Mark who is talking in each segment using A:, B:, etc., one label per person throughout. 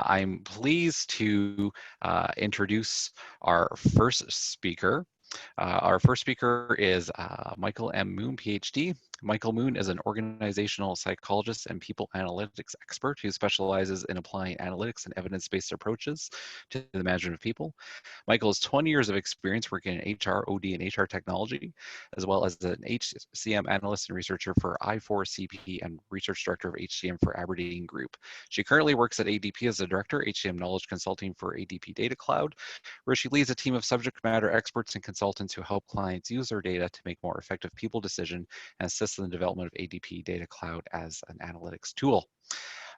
A: I'm pleased to introduce our first speaker. Our first speaker is Michael M. Moon, PhD. Michael Moon is an organizational psychologist and people analytics expert who specializes in applying analytics and evidence-based approaches to the management of people. Michael has 20 years of experience working in HR, OD, and HR technology, as well as an HCM analyst and researcher for I4CP and research director of HCM for Aberdeen Group. She currently works at ADP as a director, HCM knowledge consulting for ADP Data Cloud, where she leads a team of subject matter experts and consultants who help clients use their data to make more effective people decision and assist in the development of ADP Data Cloud as an analytics tool.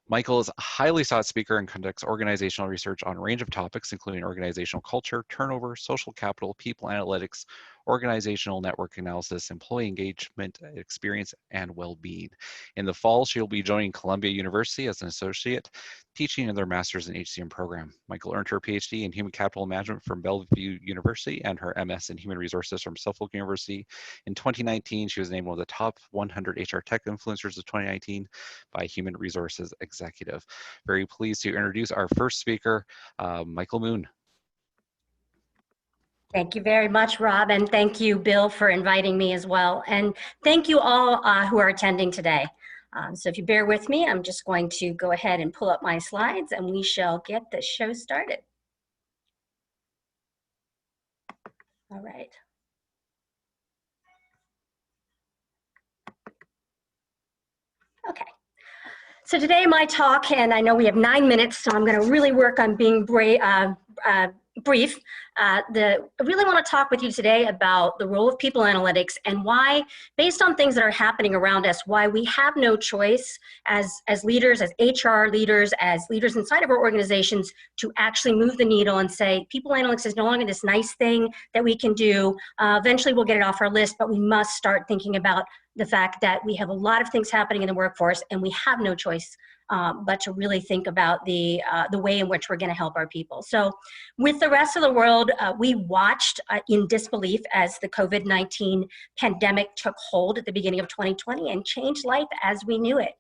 A: Michael is a highly sought speaker and conducts organizational research on a range of topics, including organizational culture, turnover, social capital, people analytics, organizational network analysis, employee engagement, experience, and well-being. In the fall, she'll be joining Columbia University as an associate, teaching in their master's in HCM program. Michael earned her PhD in human capital management from Bellevue University and her MS in human resources from Suffolk University. In 2019, she was named one of the top 100 HR tech influencers of 2019 by Human Resources Executive. Very pleased to introduce our first speaker, Michael Moon.
B: Thank you very much, Rob, and thank you, Bill, for inviting me as well. And thank you all who are attending today. So if you bear with me, I'm just going to go ahead and pull up my slides and we shall get the show started. All right. Okay. So today my talk, and I know we have 9 minutes, so I'm going to really work on being brief. I really want to talk with you today about the role of people analytics and why, based on things that are happening around us, why we have no choice as leaders, as HR leaders, as leaders inside of our organizations to actually move the needle and say, people analytics is no longer this nice thing that we can do. Eventually we'll get it off our list, but we must start thinking about the fact that we have a lot of things happening in the workforce and we have no choice but to really think about the way in which we're going to help our people. So with the rest of the world, we watched in disbelief as the COVID-19 pandemic took hold at the beginning of 2020 and changed life as we knew it.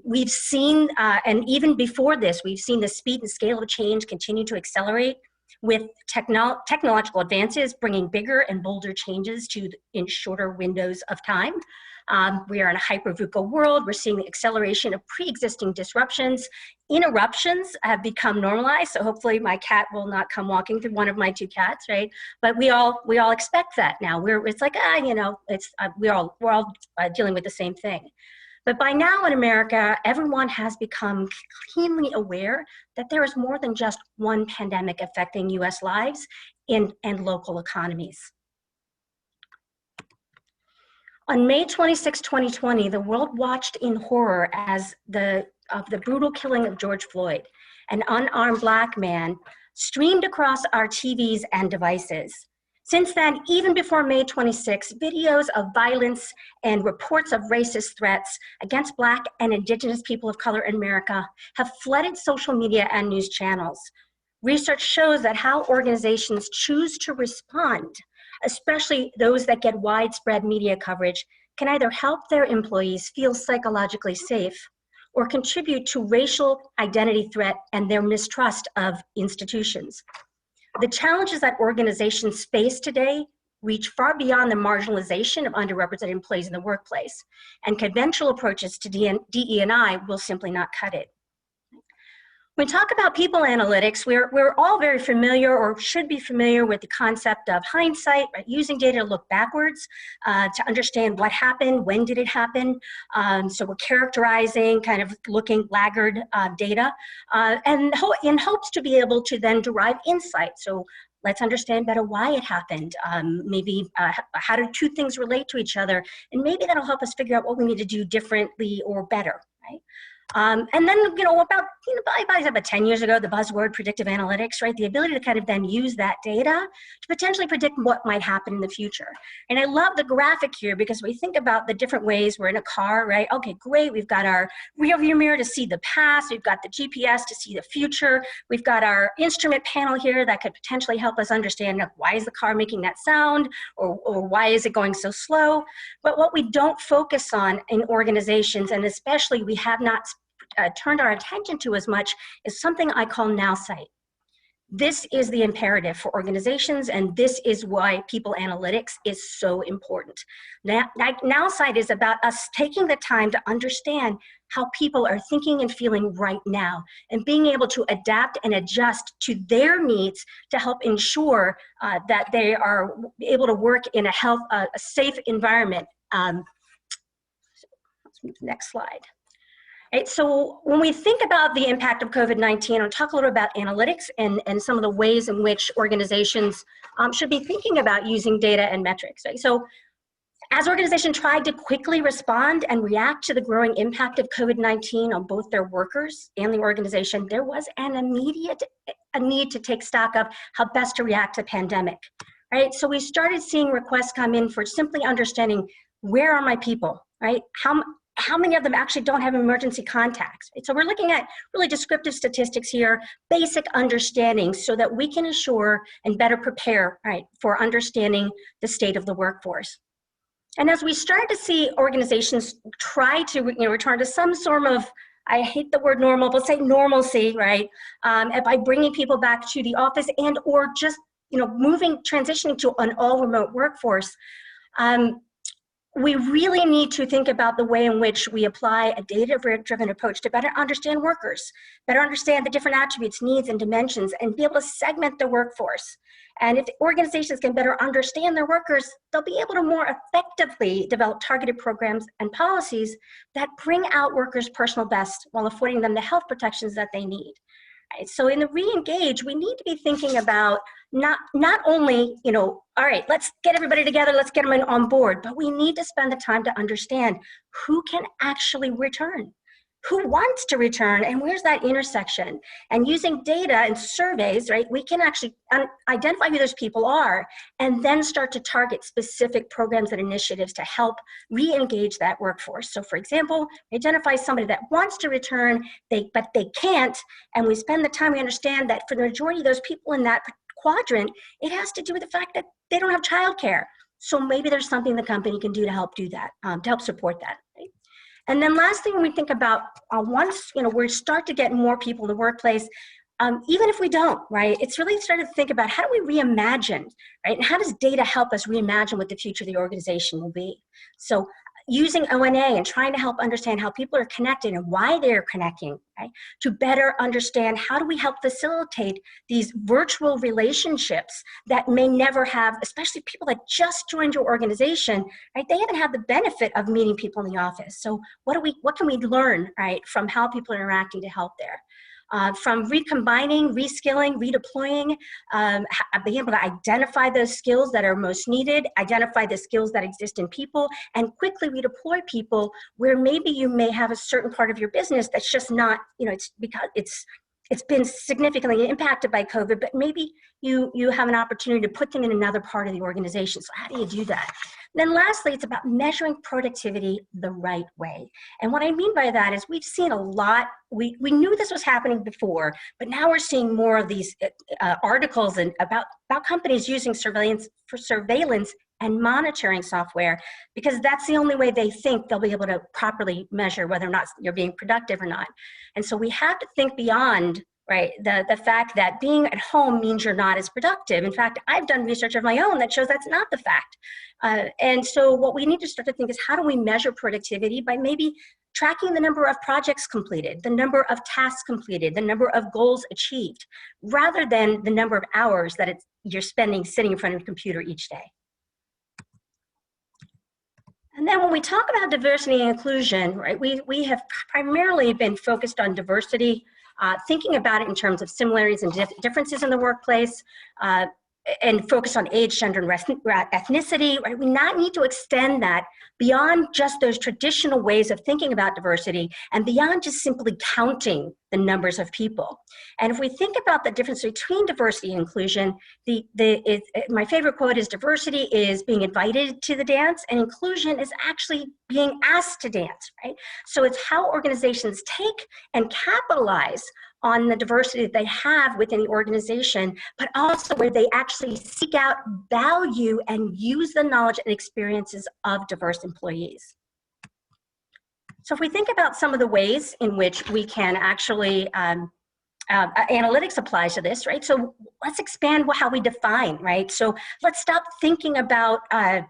B: We've seen, and even before this, we've seen the speed and scale of change continue to accelerate with technological advances bringing bigger and bolder changes in shorter windows of time. We are in a hyper-VUCA world. We're seeing the acceleration of pre-existing disruptions. Interruptions have become normalized, so hopefully my cat will not come walking through, one of my 2 cats, right? But we all expect that now. It's like, you know, we're all dealing with the same thing. But by now in America, everyone has become keenly aware that there is more than just one pandemic affecting US lives and local economies. On May 26, 2020, the world watched in horror as the brutal killing of George Floyd, an unarmed Black man, streamed across our TVs and devices. Since then, even before May 26, videos of violence and reports of racist threats against Black and Indigenous people of color in America have flooded social media and news channels. Research shows that how organizations choose to respond, especially those that get widespread media coverage, can either help their employees feel psychologically safe or contribute to racial identity threat and their mistrust of institutions. The challenges that organizations face today reach far beyond the marginalization of underrepresented employees in the workplace, and conventional approaches to DE&I will simply not cut it. When we talk about people analytics, we're all very familiar or should be familiar with the concept of hindsight, right? Using data to look backwards to understand what happened, when did it happen. So we're characterizing, kind of looking laggard data and in hopes to be able to then derive insight. So let's understand better why it happened. Maybe how do 2 things relate to each other? And maybe that'll help us figure out what we need to do differently or better, right? And then, about 10 years ago, the buzzword predictive analytics, right? The ability to kind of then use that data to potentially predict what might happen in the future. And I love the graphic here because we think about the different ways we're in a car, right? Okay, great. We've got our rear view mirror to see the past. We've got the GPS to see the future. We've got our instrument panel here that could potentially help us understand why is the car making that sound or why is it going so slow. But what we don't focus on in organizations, and especially we have not turned our attention to as much is something I call now sight. This is the imperative for organizations, and this is why people analytics is so important. Now sight is about us taking the time to understand how people are thinking and feeling right now, and being able to adapt and adjust to their needs to help ensure that they are able to work in a safe environment. Let's move to the next slide. Right, so when we think about the impact of COVID-19, I'll talk a little about analytics and some of the ways in which organizations should be thinking about using data and metrics. Right? So as organizations tried to quickly respond and react to the growing impact of COVID-19 on both their workers and the organization, there was an immediate need to take stock of how best to react to the pandemic. Right? So we started seeing requests come in for simply understanding, where are my people, right? How many of them actually don't have emergency contacts? Right? So we're looking at really descriptive statistics here, basic understanding, so that we can assure and better prepare, right, for understanding the state of the workforce. And as we start to see organizations try to return to some sort of, I hate the word normal, but say normalcy, right, by bringing people back to the office and or just transitioning to an all remote workforce, we really need to think about the way in which we apply a data-driven approach to better understand workers, better understand the different attributes, needs, and dimensions, and be able to segment the workforce. And if organizations can better understand their workers, they'll be able to more effectively develop targeted programs and policies that bring out workers' personal best while affording them the health protections that they need. Right? So in the re-engage, we need to be thinking about not only, all right, let's get everybody together, let's get them on board, but we need to spend the time to understand who can actually return, who wants to return, and where's that intersection. And using data and surveys, right, we can actually identify who those people are and then start to target specific programs and initiatives to help re-engage that workforce. So for example, identify somebody that wants to return, but they can't, and we spend the time, we understand that for the majority of those people in that quadrant, it has to do with the fact that they don't have childcare. So maybe there's something the company can do to help do that, to help support that. Right? And then last thing, when we think about once we start to get more people in the workplace, even if we don't, right, it's really started to think about how do we reimagine, right, and how does data help us reimagine what the future of the organization will be. So using O&A and trying to help understand how people are connected and why they're connecting, right? To better understand how do we help facilitate these virtual relationships that may never have, especially people that just joined your organization, right? They haven't had the benefit of meeting people in the office. So what can we learn, right, from how people are interacting to help there? From recombining, reskilling, redeploying, being able to identify those skills that are most needed, identify the skills that exist in people, and quickly redeploy people where maybe you may have a certain part of your business that's just not, it's because it's been significantly impacted by COVID, but maybe you have an opportunity to put them in another part of the organization. So how do you do that? And then lastly, it's about measuring productivity the right way. And what I mean by that is we've seen a lot, we knew this was happening before, but now we're seeing more of these articles about companies using surveillance and monitoring software, because that's the only way they think they'll be able to properly measure whether or not you're being productive or not. And so we have to think beyond, right, the fact that being at home means you're not as productive. In fact, I've done research of my own that shows that's not the fact. And so what we need to start to think is, how do we measure productivity? By maybe tracking the number of projects completed, the number of tasks completed, the number of goals achieved, rather than the number of hours that you're spending sitting in front of a computer each day. And then when we talk about diversity and inclusion, right, we have primarily been focused on diversity, thinking about it in terms of similarities and differences in the workplace, and focus on age, gender, and ethnicity. Right? We not need to extend that beyond just those traditional ways of thinking about diversity and beyond just simply counting the numbers of people. And if we think about the difference between diversity and inclusion, my favorite quote is, diversity is being invited to the dance, and inclusion is actually being asked to dance, right? So it's how organizations take and capitalize on the diversity that they have within the organization, but also where they actually seek out, value, and use the knowledge and experiences of diverse employees. So if we think about some of the ways in which we can actually analytics applies to this, right? So let's expand how we define, right? So let's stop thinking about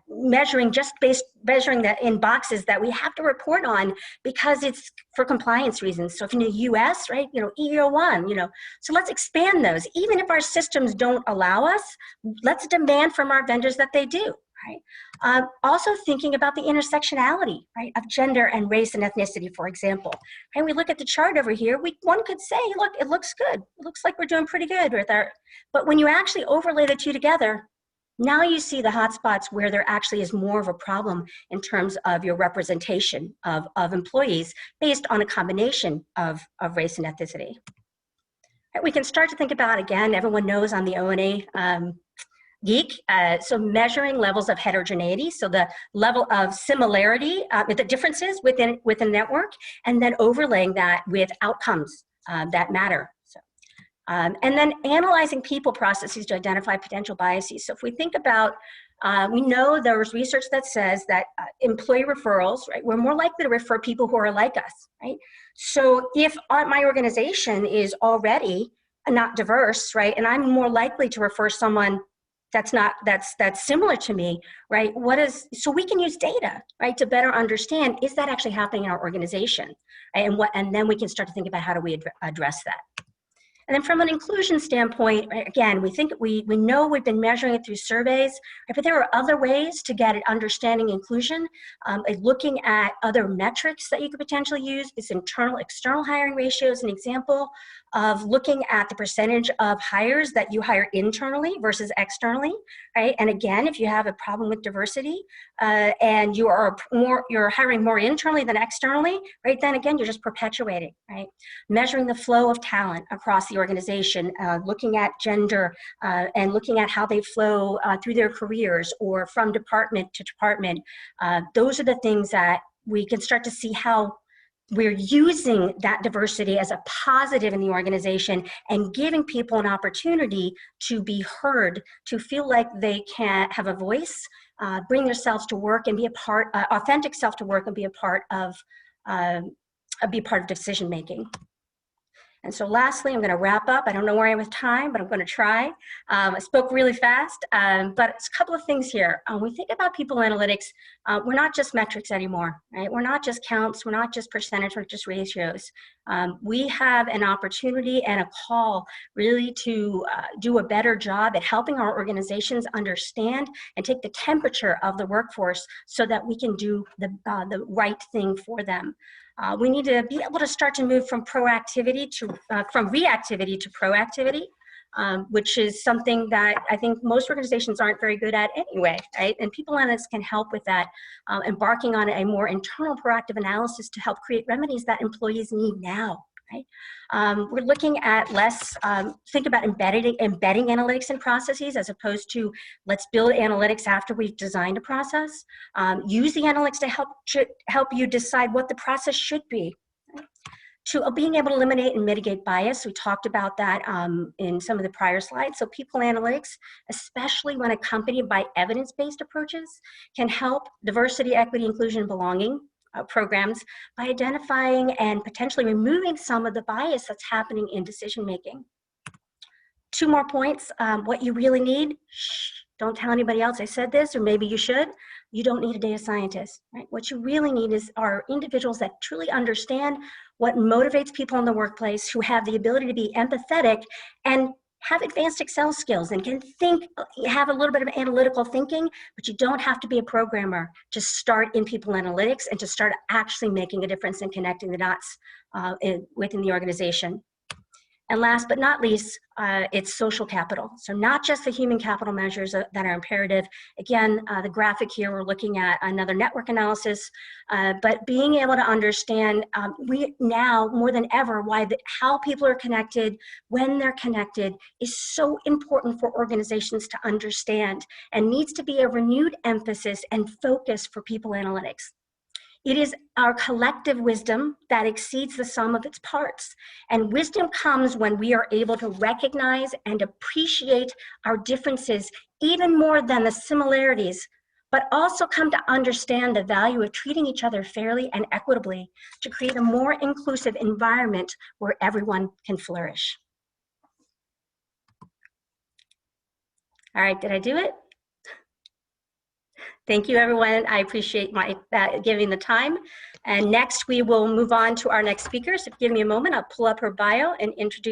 B: measuring that in boxes that we have to report on because it's for compliance reasons. So if in the US, right, EEO1, so let's expand those. Even if our systems don't allow us, let's demand from our vendors that they do. Right? Also thinking about the intersectionality, right, of gender and race and ethnicity, for example. And we look at the chart over here, one could say, look, it looks good. It looks like we're doing pretty good with our, but when you actually overlay the two together, now you see the hotspots where there actually is more of a problem in terms of your representation of employees based on a combination of race and ethnicity. Right, we can start to think about, again, everyone knows I'm the O&A geek, so measuring levels of heterogeneity, so the level of similarity, the differences within a network, and then overlaying that with outcomes that matter. So, and then analyzing people processes to identify potential biases. So if we think about, we know there's research that says that employee referrals, right, we're more likely to refer people who are like us, right? So if my organization is already not diverse, right, and I'm more likely to refer someone that's similar to me, right? So we can use data, right, to better understand, is that actually happening in our organization, right? And then we can start to think about how do we address that. And then from an inclusion standpoint, right, again, we know we've been measuring it through surveys, right, but there are other ways to get at understanding inclusion, looking at other metrics that you could potentially use. This internal-external hiring ratio is an example of looking at the percentage of hires that you hire internally versus externally, right? And again, if you have a problem with diversity and you're hiring more internally than externally, right, then again, you're just perpetuating, right? Measuring the flow of talent across the organization, looking at gender and looking at how they flow through their careers or from department to department. Those are the things that we can start to see how we're using that diversity as a positive in the organization and giving people an opportunity to be heard, to feel like they can have a voice, bring themselves to work and be a part, authentic self to work and be a part of decision making. And so lastly, I'm going to wrap up. I don't know where I am with time, but I'm going to try. I spoke really fast, but it's a couple of things here. When we think about people analytics, we're not just metrics anymore, right? We're not just counts. We're not just percentage. We're just ratios. We have an opportunity and a call really to do a better job at helping our organizations understand and take the temperature of the workforce so that we can do the right thing for them. We need to be able to start to move from reactivity to proactivity, which is something that I think most organizations aren't very good at anyway, right? And people analytics can help with that, embarking on a more internal proactive analysis to help create remedies that employees need now. Right? We're looking at think about embedding analytics in processes as opposed to let's build analytics after we've designed a process. Use the analytics to help you decide what the process should be. Right? To being able to eliminate and mitigate bias. We talked about that in some of the prior slides. So people analytics, especially when accompanied by evidence-based approaches, can help diversity, equity, inclusion, and belonging programs by identifying and potentially removing some of the bias that's happening in decision making. 2 more points. What you really need, don't tell anybody else I said this, or maybe you should. You don't need a data scientist, right? What you really need are individuals that truly understand what motivates people in the workplace, who have the ability to be empathetic and have advanced Excel skills and can have a little bit of analytical thinking, but you don't have to be a programmer to start in people analytics and to start actually making a difference and connecting the dots within the organization. And last but not least, it's social capital. So not just the human capital measures that are imperative. Again, the graphic here, we're looking at another network analysis, but being able to understand we now more than ever how people are connected, when they're connected is so important for organizations to understand and needs to be a renewed emphasis and focus for people analytics. It is our collective wisdom that exceeds the sum of its parts. And wisdom comes when we are able to recognize and appreciate our differences even more than the similarities but also come to understand the value of treating each other fairly and equitably to create a more inclusive environment where everyone can flourish. All right, did I do it? Thank you, everyone. I appreciate giving the time. And next, we will move on to our next speaker. So give me a moment. I'll pull up her bio and introduce